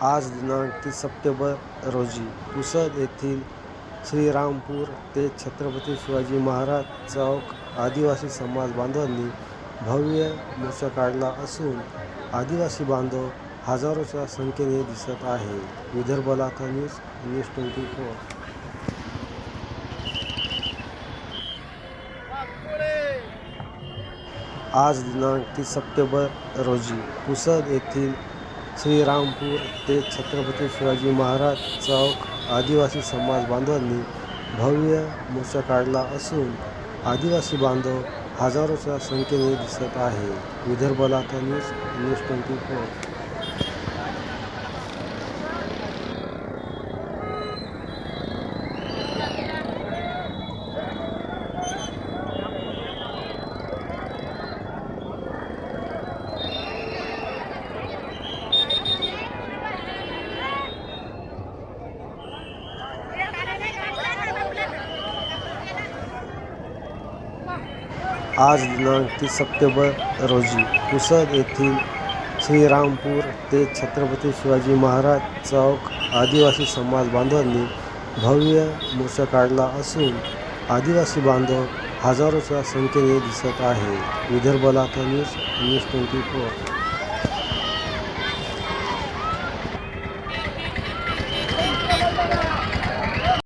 आज दिनांक 30 सप्टेंबर रोजी पुसद येथील श्रीरामपूर ते छत्रपती शिवाजी महाराज चौक आदिवासी समाज बांधवांनी भव्य मोर्चा काढला असून आदिवासी बांधव हजारोच्या संख्येने दिसत आहे. विदर्भ लाता न्यूज 24. आज दिनांक 30 सप्टेंबर रोजी पुसद येथील श्रीरामपूर ते छत्रपती शिवाजी महाराज चौक आदिवासी समाज बांधवांनी भव्य मोर्चा काढला असून आदिवासी बांधव हजारोच्या संख्येने दिसत आहे. विदर्भ लाता न्यूज 24. आज दिनांक 30 सप्टेंबर रोजी पुसद येथील श्रीरामपूर ते छत्रपती शिवाजी महाराज चौक आदिवासी समाज बांधवांनी भव्य मोर्चा काढला असून आदिवासी बांधव हजारोच्या संख्येने दिसत आहे. विदर्भ लाता न्यूज 24.